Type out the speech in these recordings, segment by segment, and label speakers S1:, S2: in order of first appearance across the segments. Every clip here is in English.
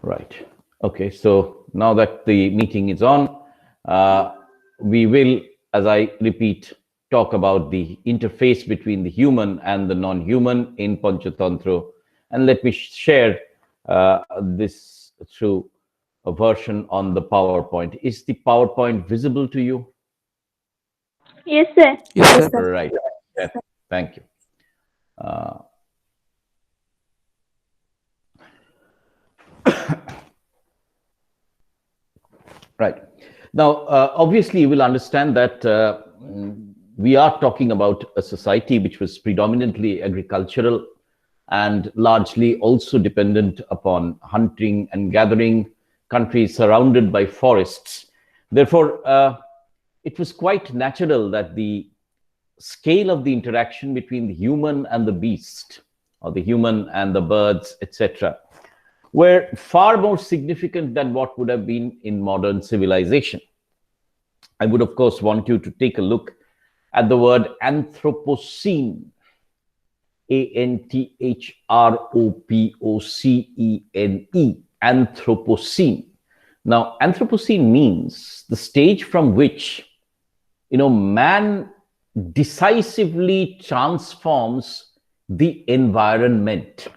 S1: Right. Okay. So now that the meeting is on, uh, we will, as I repeat, talk about the interface between the human and the non-human in Panchatantra. And let me share this through a version on the PowerPoint. Is the PowerPoint visible to you?
S2: Yes, sir.
S3: Yes, sir.
S1: Right. Yes. Thank you. Uh, Right. Now, obviously, you will understand that we are talking about a society which was predominantly agricultural and largely also dependent upon hunting and gathering, countries surrounded by forests. Therefore, it was quite natural that the scale of the interaction between the human and the beast, or the human and the birds, etc., were far more significant than what would have been in modern civilization. I would, of course, want you to take a look at the word Anthropocene, Anthropocene, Anthropocene. Now, Anthropocene means the stage from which, man decisively transforms the environment.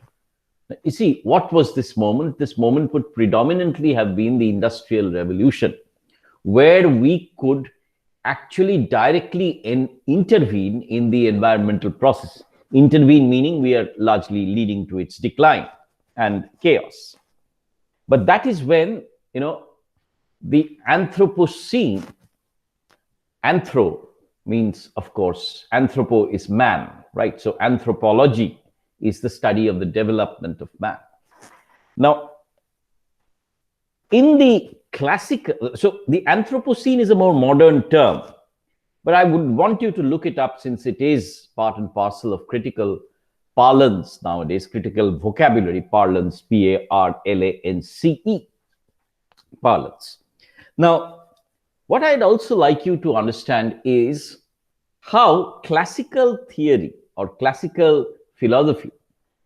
S1: You see, what was this moment? This moment would predominantly have been the Industrial Revolution, where we could actually directly intervene in the environmental process. Intervene meaning we are largely leading to its decline and chaos. But that is when, the Anthropocene, anthro means, of course, anthropo is man, right? So anthropology is the study of the development of man. Now, in the classical, so the Anthropocene is a more modern term, but I would want you to look it up since it is part and parcel of critical parlance nowadays, critical vocabulary parlance, PARLANCE, parlance. Now, what I'd also like you to understand is how classical theory or classical philosophy,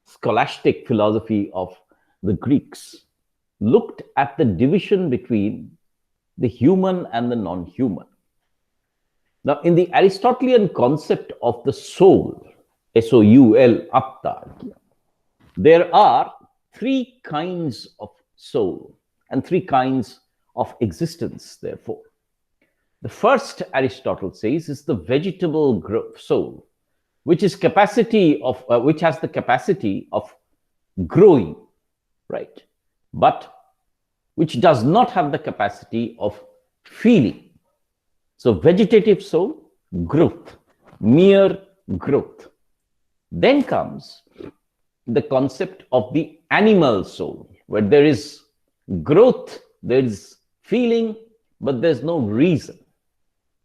S1: scholastic philosophy of the Greeks, looked at the division between the human and the non-human. Now, in the Aristotelian concept of the soul, S-O-U-L, Atma, there are three kinds of soul and three kinds of existence, therefore. The first, Aristotle says, is the vegetable soul, which is which has the capacity of growing, right? But which does not have the capacity of feeling. So vegetative soul, growth, mere growth. Then comes the concept of the animal soul, where there is growth, there is feeling, but there's no reason,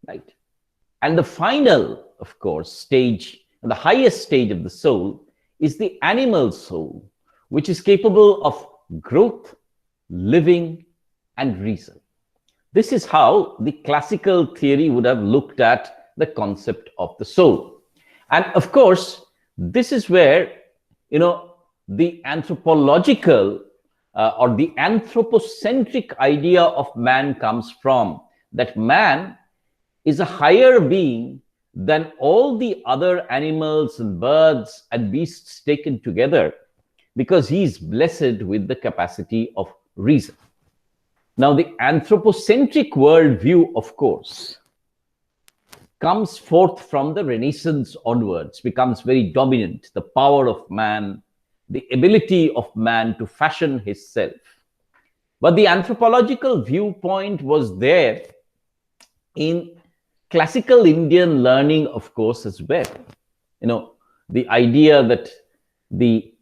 S1: right? And the final, of course, stage, the highest stage of the soul is the animal soul, which is capable of growth, living, and reason. This is how the classical theory would have looked at the concept of the soul. And of course, this is where, the anthropological or the anthropocentric idea of man comes from, that man is a higher being than all the other animals and birds and beasts taken together, because he is blessed with the capacity of reason. Now, the anthropocentric worldview, of course, comes forth from the Renaissance onwards, becomes very dominant, the power of man, the ability of man to fashion himself. But the anthropological viewpoint was there in classical Indian learning, of course, as well. The idea that the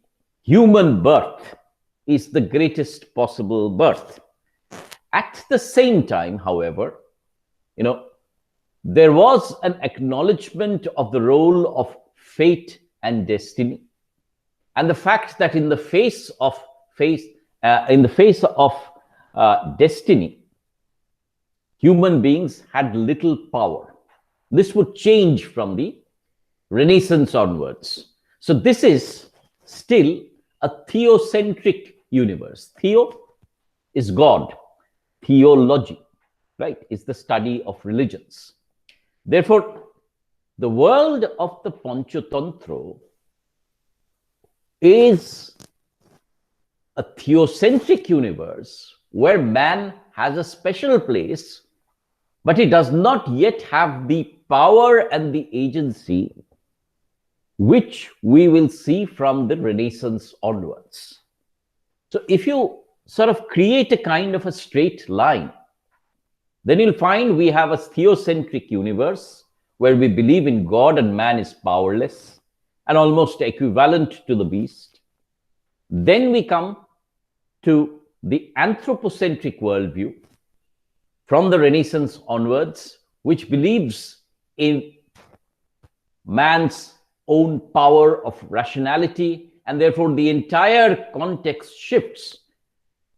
S1: human birth is the greatest possible birth. At the same time, however, there was an acknowledgement of the role of fate and destiny, and the fact that in the face of destiny, human beings had little power. This would change from the Renaissance onwards. So this is still a theocentric universe. Theo is God. Theology, right, is the study of religions. Therefore, the world of the Panchatantra is a theocentric universe where man has a special place, but he does not yet have the power and the agency which we will see from the Renaissance onwards. So if you sort of create a kind of a straight line, then you'll find we have a theocentric universe where we believe in God and man is powerless and almost equivalent to the beast. Then we come to the anthropocentric worldview from the Renaissance onwards, which believes in man's own power of rationality, and therefore the entire context shifts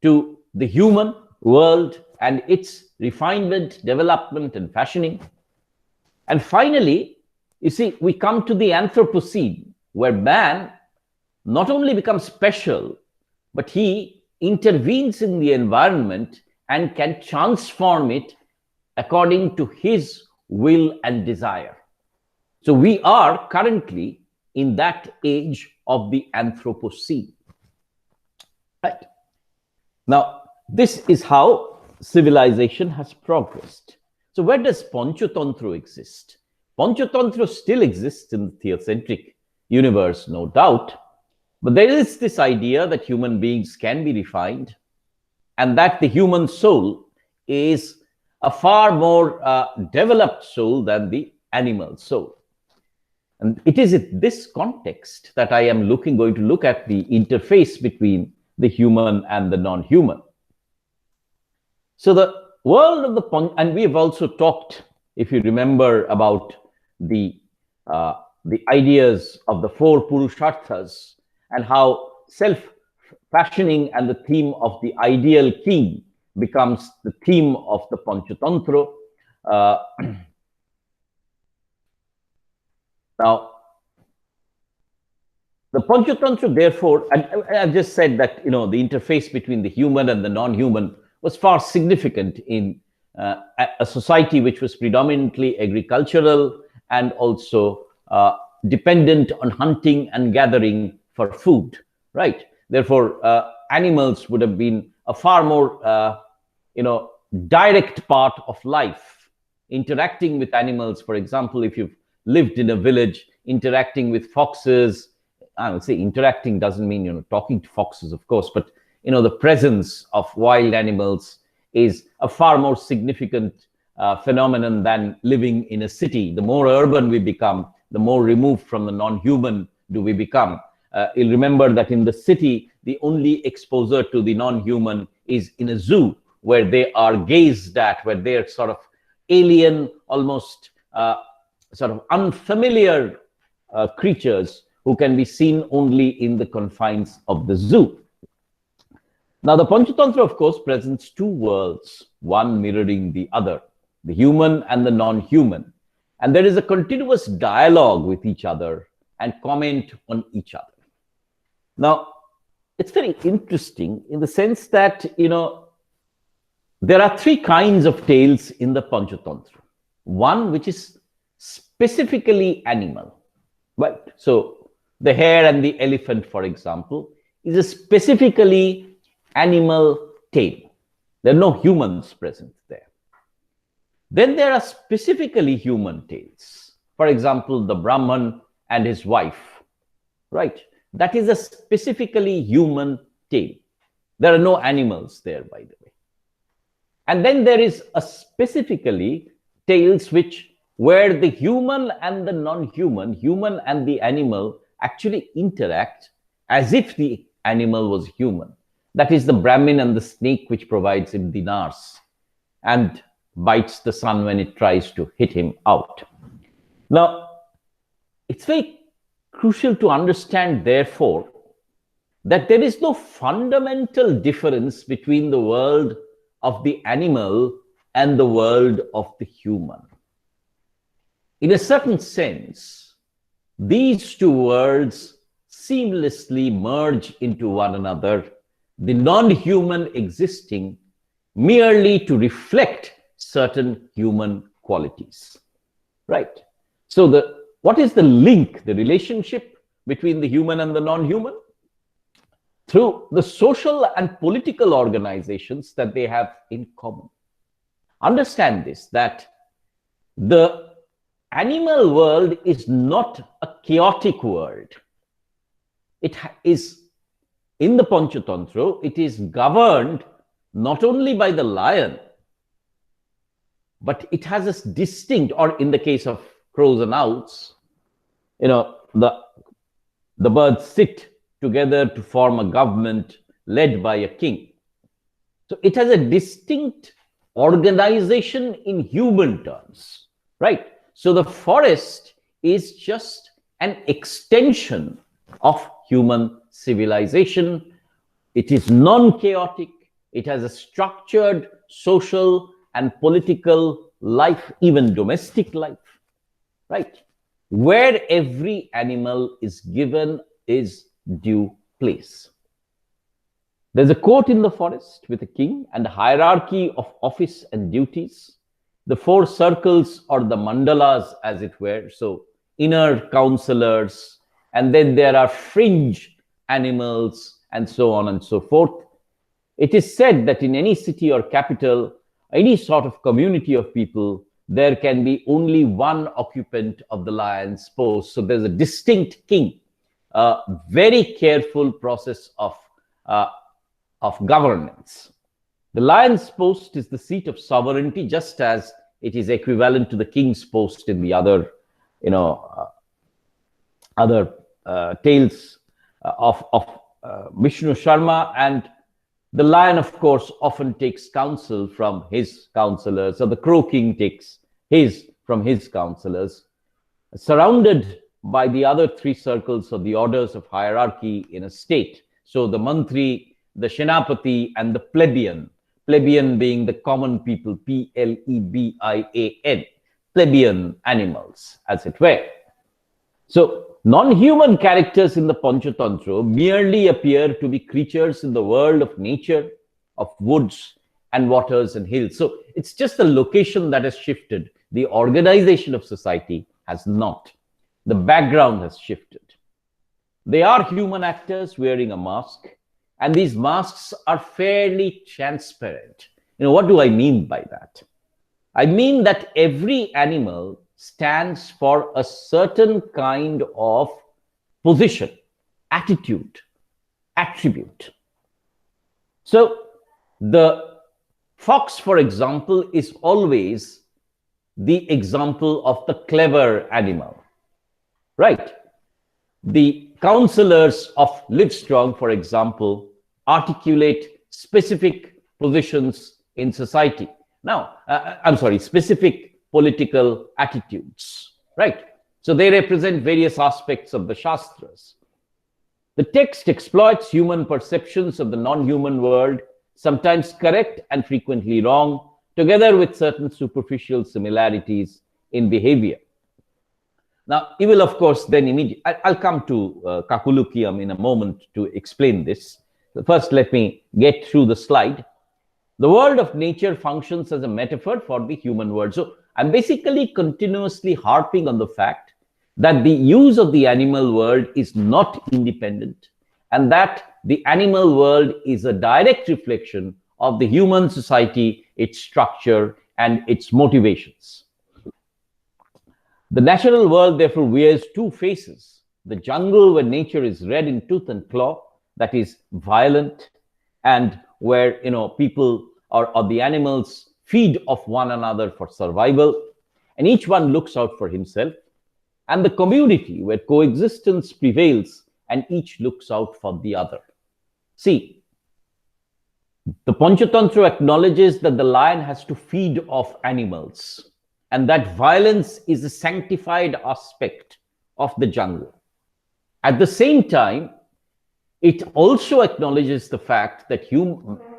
S1: to the human world and its refinement, development, and fashioning. And finally, you see, we come to the Anthropocene, where man not only becomes special, but he intervenes in the environment and can transform it according to his will and desire. So we are currently in that age of the Anthropocene. Right. Now, this is how civilization has progressed. So where does Panchatantra exist? Panchatantra still exists in the theocentric universe, no doubt, but there is this idea that human beings can be refined and that the human soul is a far more developed soul than the animal soul. And it is in this context that I am going to look at the interface between the human and the non-human. So the world of the and we have also talked, if you remember, about the ideas of the four Purusharthas and how self-fashioning and the theme of the ideal king becomes the theme of the Panchatantra. Now, the Panchatantra, therefore, and I've just said that, the interface between the human and the non-human was far significant in a society which was predominantly agricultural and also dependent on hunting and gathering for food, right? Therefore, animals would have been a far more, direct part of life. Interacting with animals, for example, if you've lived in a village, interacting with foxes, I would say interacting doesn't mean, talking to foxes, of course, but, the presence of wild animals is a far more significant phenomenon than living in a city. The more urban we become, the more removed from the non-human do we become. You'll remember that in the city, the only exposure to the non-human is in a zoo, where they are gazed at, where they're sort of alien, almost sort of unfamiliar creatures who can be seen only in the confines of the zoo. Now, the Panchatantra, of course, presents two worlds, one mirroring the other, the human and the non-human. And there is a continuous dialogue with each other and comment on each other. Now, it's very interesting in the sense that, there are three kinds of tales in the Panchatantra. One which is specifically animal, right? So the hare and the elephant, for example, is a specifically animal tale. There are no humans present there. Then there are specifically human tales. For example, the Brahman and his wife, right? That is a specifically human tale. There are no animals there, by the way. And then there is a specifically tales where the human and the non-human, human and the animal actually interact as if the animal was human. That is the Brahmin and the snake, which provides him dinars and bites the sun when it tries to hit him out. Now, it's very crucial to understand, therefore, that there is no fundamental difference between the world of the animal and the world of the human. In a certain sense, these two worlds seamlessly merge into one another the non-human existing merely to reflect certain human qualities, right? So what is the link, the relationship between the human and the non-human? Through the social and political organizations that they have in common. Understand this, that the animal world is not a chaotic world. It is, in the Panchatantra, it is governed not only by the lion, but it has a distinct, or in the case of crows and owls, the birds sit together to form a government led by a king. So it has a distinct organization in human terms, right? So the forest is just an extension of human civilization. It is non-chaotic. It has a structured social and political life, even domestic life, right? Where every animal is given its due place. There's a court in the forest with a king and a hierarchy of office and duties. The four circles or the mandalas, as it were. So inner counselors, and then there are fringe animals, and so on and so forth. It is said that in any city or capital, any sort of community of people, there can be only one occupant of the lion's post. So there's a distinct king, a very careful process of governance. The lion's post is the seat of sovereignty, just as it is equivalent to the king's post in the other, tales of Vishnu Sharma. And the lion, of course, often takes counsel from his counselors, or the crow king takes his from his counselors, surrounded by the other three circles of the orders of hierarchy in a state. So the mantri, the Senapati, and the plebeian being the common people, Plebian, plebeian animals, as it were. So non-human characters in the Panchatantra merely appear to be creatures in the world of nature, of woods and waters and hills. So it's just the location that has shifted. The organization of society has not. The background has shifted. They are human actors wearing a mask, and these masks are fairly transparent. What do I mean by that? I mean that every animal stands for a certain kind of position, attitude, attribute. So the fox, for example, is always the example of the clever animal, right? The counselors of Livestrong, for example, articulate specific positions in society. Now, specific political attitudes, right? So they represent various aspects of the Shastras. The text exploits human perceptions of the non-human world, sometimes correct and frequently wrong, together with certain superficial similarities in behavior. Now, you will, of course, then immediately, I'll come to Kakulukiyam in a moment to explain this. First, let me get through the slide. The world of nature functions as a metaphor for the human world. So I'm basically continuously harping on the fact that the use of the animal world is not independent, and that the animal world is a direct reflection of the human society, its structure, and its motivations. The natural world, therefore, wears two faces. The jungle, where nature is red in tooth and claw, that is violent, and where people or the animals feed off one another for survival, and each one looks out for himself. And the community, where coexistence prevails and each looks out for the other. See, the Panchatantra acknowledges that the lion has to feed off animals, and that violence is a sanctified aspect of the jungle. At the same time, it also acknowledges the fact that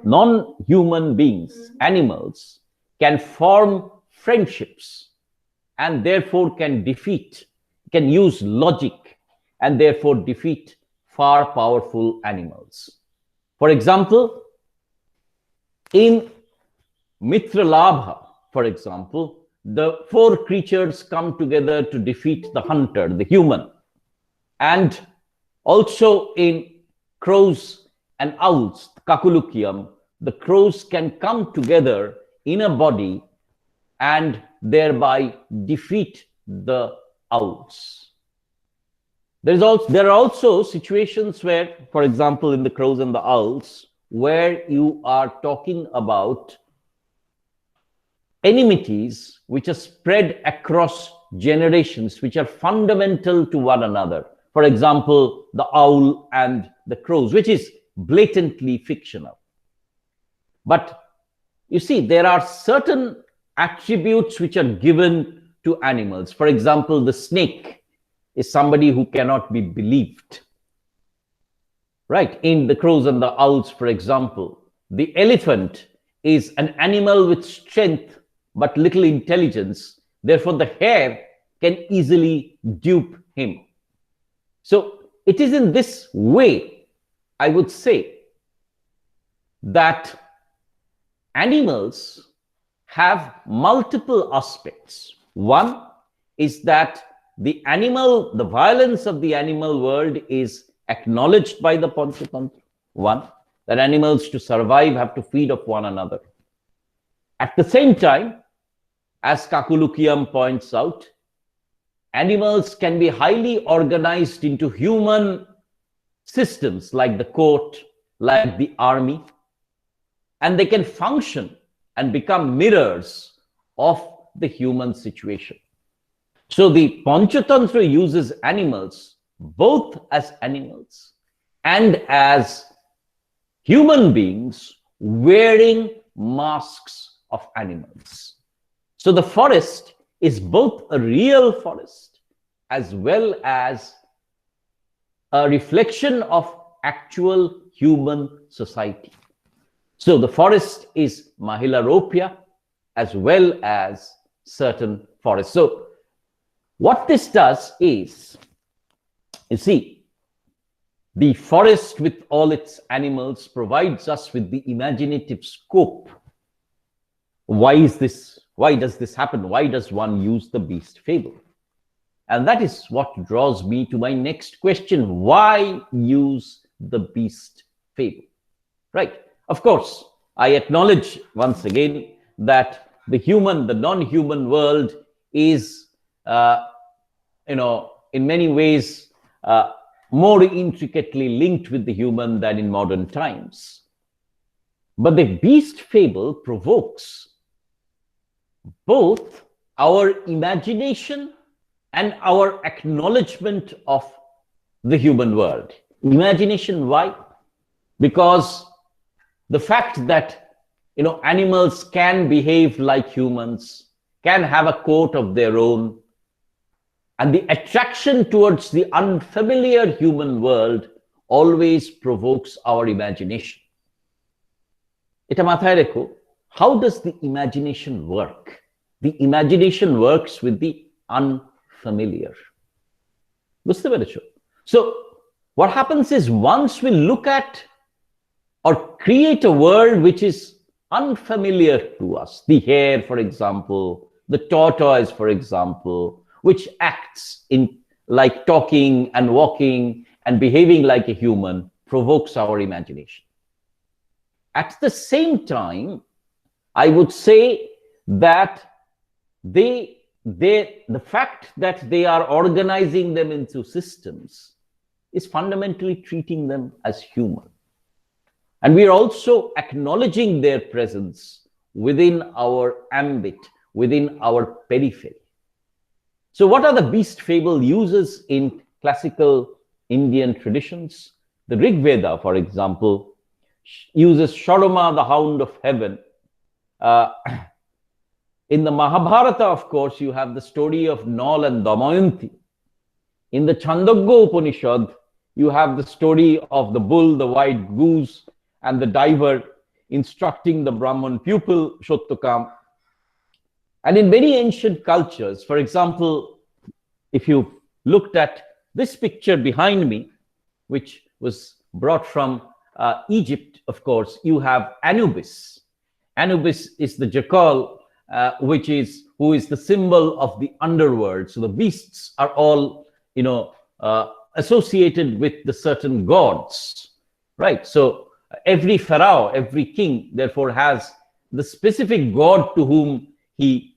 S1: non-human beings, animals, can form friendships and therefore can use logic and therefore defeat far powerful animals. For example, in Mitralabha, for example, the four creatures come together to defeat the hunter, the human. And also in crows and owls, Kakulukium, the crows can come together in a body and thereby defeat the owls. There are also situations where, for example, in the crows and the owls, where you are talking about enmities which are spread across generations, which are fundamental to one another. For example, the owl and the crows, which is blatantly fictional. But you see, there are certain attributes which are given to animals. For example, the snake is somebody who cannot be believed. Right? In the crows and the owls, for example, the elephant is an animal with strength but little intelligence. Therefore, the hare can easily dupe him. So it is in this way, I would say, that animals have multiple aspects. One is that the violence of the animal world is acknowledged by the Panchatantra. One, that animals to survive have to feed off one another. At the same time, as Kakulukiam points out, animals can be highly organized into human systems like the court, like the army, and they can function and become mirrors of the human situation. So the Panchatantra uses animals both as animals and as human beings wearing masks of animals. So the forest is both a real forest as well as a reflection of actual human society. So the forest is Mahilaropya as well as certain forests. So what this does is, you see, the forest with all its animals provides us with the imaginative scope. Why does this happen? Why does one use the beast fable? And that is what draws me to my next question. Why use the beast fable? Right. Of course, I acknowledge once again that the non-human world is, in many ways, more intricately linked with the human than in modern times. But the beast fable provokes both our imagination and our acknowledgement of the human world. Imagination, why? Because the fact that animals can behave like humans, can have a coat of their own, and the attraction towards the unfamiliar human world always provokes our imagination. Eta mathaye rekho, how does the imagination work? The imagination works with the unfamiliar. বুঝতে পেরেছো? So what happens is, once we look at or create a world which is unfamiliar to us, the hare, for example, the tortoise, for example, which acts in like talking and walking and behaving like a human, provokes our imagination. At the same time, I would say that the fact that they are organizing them into systems is fundamentally treating them as human. And we are also acknowledging their presence within our ambit, within our periphery. So what are the beast fable uses in classical Indian traditions? The Rig Veda, for example, uses Sharma, the hound of heaven. In the Mahabharata, of course, you have the story of Nal and Damayanti. In the Chandogya Upanishad, you have the story of the bull, the white goose, and the diver instructing the Brahman pupil, Shottukam. And in many ancient cultures, for example, if you looked at this picture behind me, which was brought from Egypt, of course, you have Anubis. Anubis is the jackal, who is the symbol of the underworld. So the beasts are all, associated with the certain gods, right? So every pharaoh, every king, therefore, has the specific god to whom he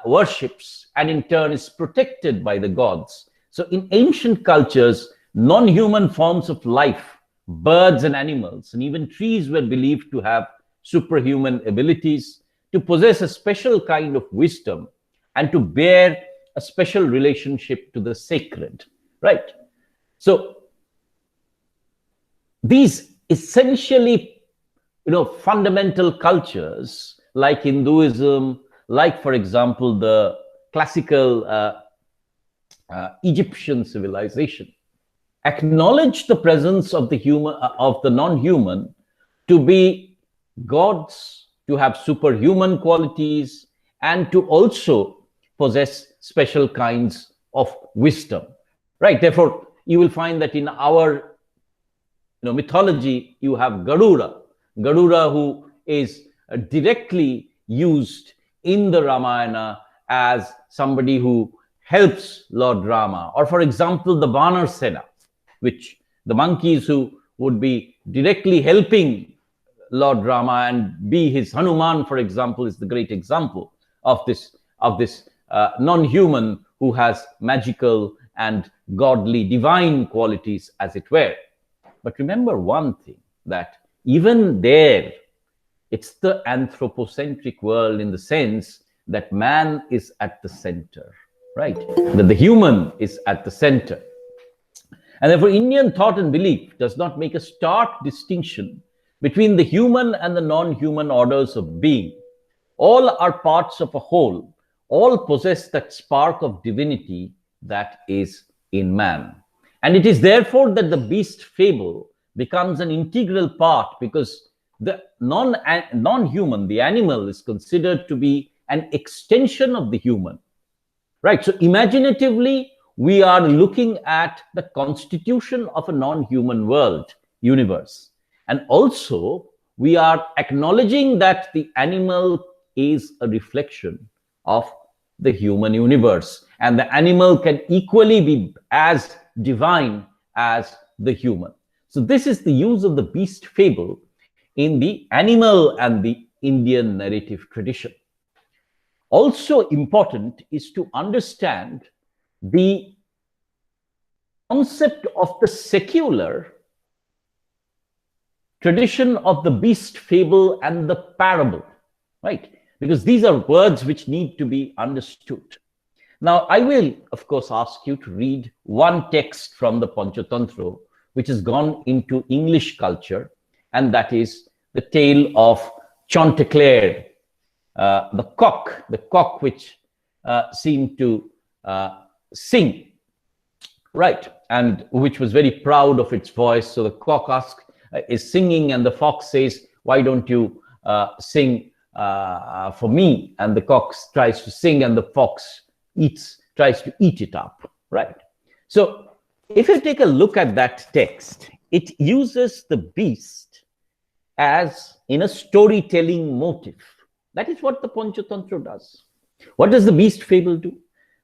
S1: worships, and in turn is protected by the gods. So in ancient cultures, non-human forms of life, birds and animals, and even trees were believed to have superhuman abilities, to possess a special kind of wisdom, and to bear a special relationship to the sacred, right? So these essentially, fundamental cultures like Hinduism, like, for example, the classical Egyptian civilization, acknowledge the presence of the human, of the non-human, to be gods, to have superhuman qualities, and to also possess special kinds of wisdom, right? Therefore, you will find that in our mythology, you have Garuda, who is directly used in the Ramayana as somebody who helps Lord Rama. Or, for example, the Vanar Sena, which the monkeys who would be directly helping Lord Rama and be his Hanuman, for example, is the great example of this non-human who has magical and godly, divine qualities, as it were. But remember one thing, that even there, it's the anthropocentric world, in the sense that man is at the center, right? That the human is at the center. And therefore, Indian thought and belief does not make a stark distinction between the human and the non-human orders of being. All are parts of a whole. All possess that spark of divinity that is in man. And it is therefore that the beast fable becomes an integral part, because the non-human, the animal, is considered to be an extension of the human, right? So imaginatively, we are looking at the constitution of a non-human world, universe. And also, we are acknowledging that the animal is a reflection of the human universe. And the animal can equally be as divine as the human. So this is the use of the beast fable in the animal and the Indian narrative tradition. Also important is to understand the concept of the secular tradition of the beast fable and the parable, right? Because these are words which need to be understood. Now, I will, of course, ask you to read one text from the Panchatantra, which has gone into English culture, and that is the tale of Chanticleer, the cock which seemed to sing, right? And which was very proud of its voice. So the cock is singing, and the fox says, "Why don't you sing for me?" And the cock tries to sing, and the fox tries to eat it up, right? So if you take a look at that text, it uses the beast as in a storytelling motive. That is what the Panchatantra does. What does the beast fable do?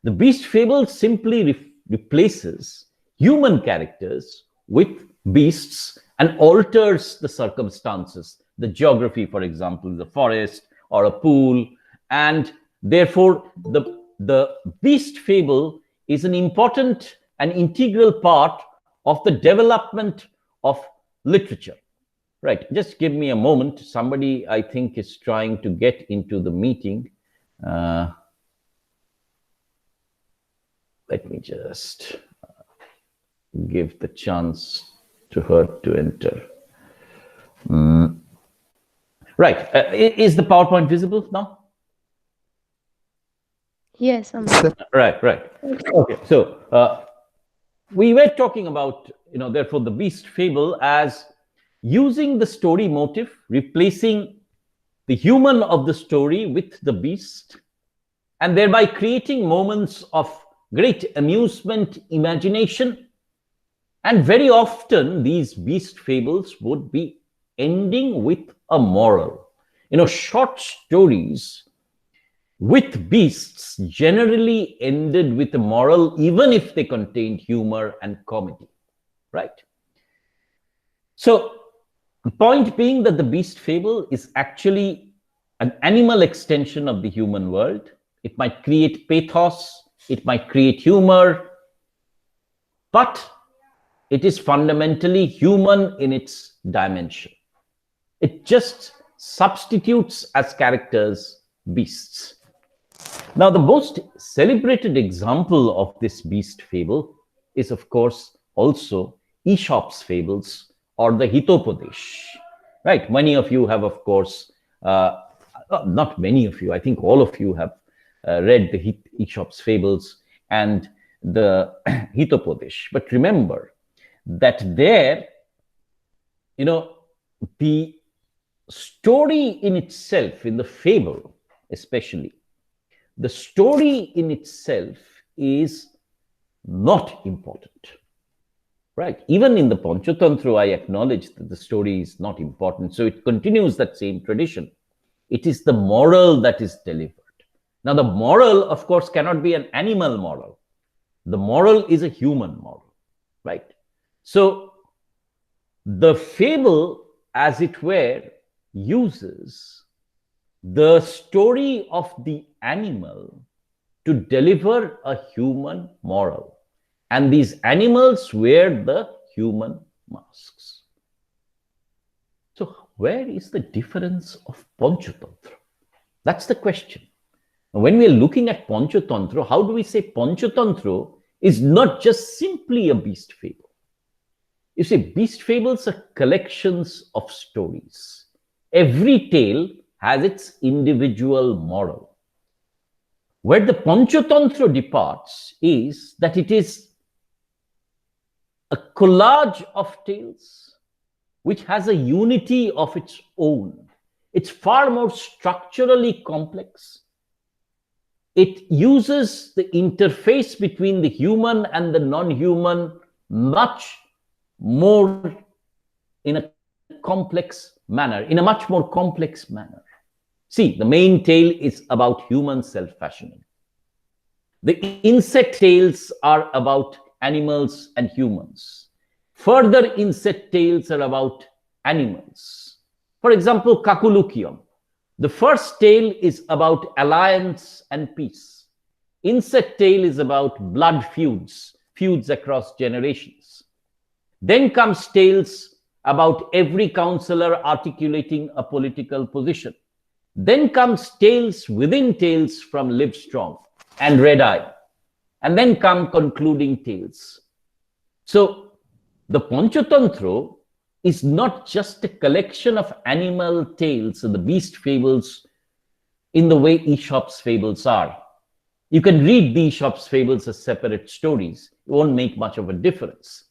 S1: The beast fable simply replaces human characters with beasts and alters the circumstances, the geography, for example, the forest or a pool. And therefore, the beast fable is an important and integral part of the development of literature. Right, just give me a moment. Somebody, I think, is trying to get into the meeting. Let me just give the chance to her to enter. Right, is the PowerPoint visible now?
S2: Yes.
S1: Right. Okay, so we were talking about, therefore, the beast fable as using the story motive, replacing the human of the story with the beast, and thereby creating moments of great amusement, imagination, And very often, these beast fables would be ending with a moral. Short stories with beasts generally ended with a moral, even if they contained humor and comedy, right? So, the point being that the beast fable is actually an animal extension of the human world. It might create pathos, it might create humor, but it is fundamentally human in its dimension. It just substitutes as characters beasts. Now, the most celebrated example of this beast fable is, of course, also Aesop's fables or the Hitopadesh. Right? Many of you have, of course, not many of you, I think all of you have read the Aesop's fables and the Hitopadesh. But remember that there, the story in itself, in the fable especially, the story in itself is not important, right? Even in the Panchatantra, I acknowledge that the story is not important. So it continues that same tradition. It is the moral that is delivered. Now, the moral, of course, cannot be an animal moral. The moral is a human moral, right? So the fable, as it were, uses the story of the animal to deliver a human moral. And these animals wear the human masks. So where is the difference of Panchatantra? That's the question. When we are looking at Panchatantra, how do we say Panchatantra is not just simply a beast fable? You see, beast fables are collections of stories. Every tale has its individual moral. Where the Panchatantra departs is that it is a collage of tales which has a unity of its own. It's far more structurally complex. It uses the interface between the human and the non-human much more in a complex manner, in a much more complex manner. See, the main tale is about human self-fashioning. The insect tales are about animals and humans. Further insect tales are about animals. For example, Kakulukium. The first tale is about alliance and peace. Insect tale is about blood feuds, feuds across generations. Then comes tales about every counselor articulating a political position. Then comes tales within tales from Livestrong and Red Eye. And then come concluding tales. So the Panchatantra is not just a collection of animal tales and the beast fables in the way Aesop's fables are. You can read the Aesop's fables as separate stories. It won't make much of a difference.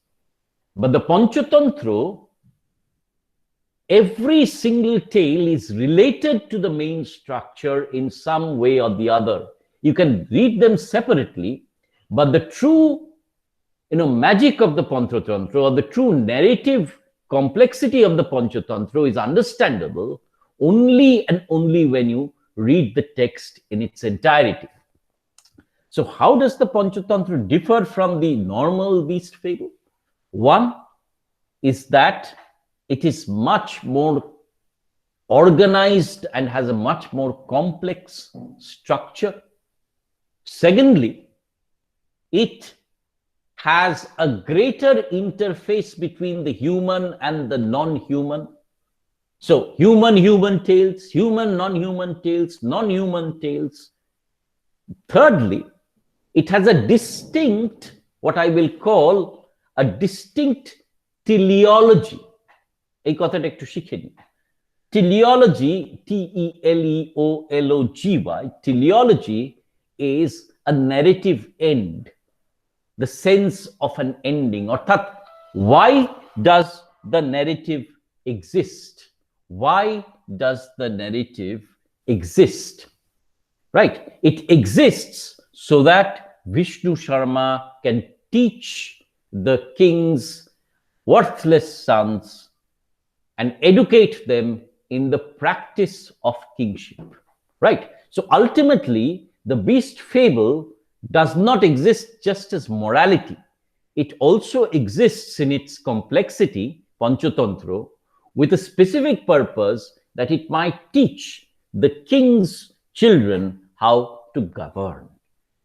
S1: But the Panchatantra, every single tale is related to the main structure in some way or the other. You can read them separately, but the true magic of the Panchatantra or the true narrative complexity of the Panchatantra is understandable only and only when you read the text in its entirety. So how does the Panchatantra differ from the normal beast fable? One is that it is much more organized and has a much more complex structure. Secondly, it has a greater interface between the human and the non-human. So human-human tales, human, non-human tales, non-human tales. Thirdly, it has a distinct, what I will call a distinct teleology. এই কথাটা একটু শিখে নিন। Teleology, T-E-L-E-O-L-O-G-Y, teleology is a narrative end, the sense of an ending. অর্থাৎ, why does the narrative exist? Why does the narrative exist? Right? It exists so that Vishnu Sharma can teach the king's worthless sons and educate them in the practice of kingship, right? So ultimately, the beast fable does not exist just as morality. It also exists in its complexity, Panchatantra, with a specific purpose that it might teach the king's children how to govern.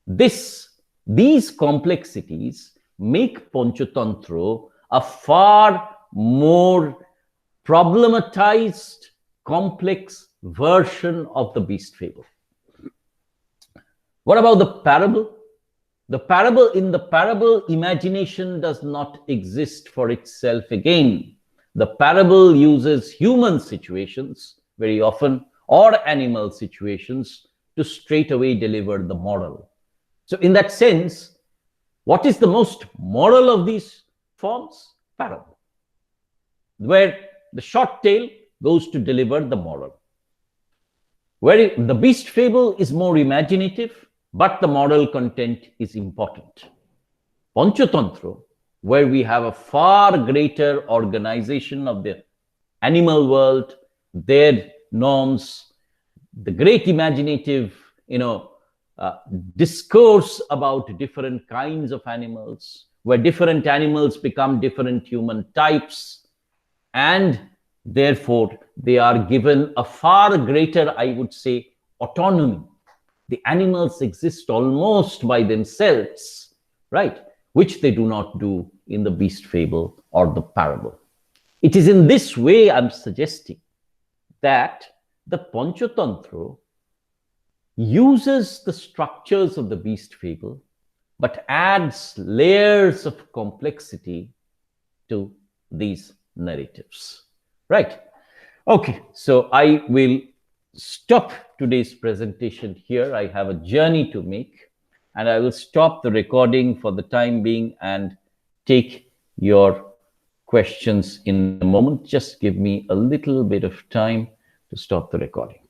S1: This, these complexities make Panchatantra a far more problematized, complex version of the beast fable. What about the parable? In the parable, imagination does not exist for itself again. The parable uses human situations very often or animal situations to straightaway deliver the moral. So in that sense, what is the most moral of these forms? Parable, where the short tale goes to deliver the moral. Where the beast fable is more imaginative, but the moral content is important. Panchatantra, where we have a far greater organization of the animal world, their norms, the great imaginative, discourse about different kinds of animals, where different animals become different human types, and therefore they are given a far greater, I would say, autonomy. The animals exist almost by themselves, right? Which they do not do in the beast fable or the parable. It is in this way I'm suggesting that the Panchatantra uses the structures of the beast fable, but adds layers of complexity to these narratives, right? Okay, so I will stop today's presentation here. I have a journey to make, and I will stop the recording for the time being and take your questions in a moment. Just give me a little bit of time to stop the recording.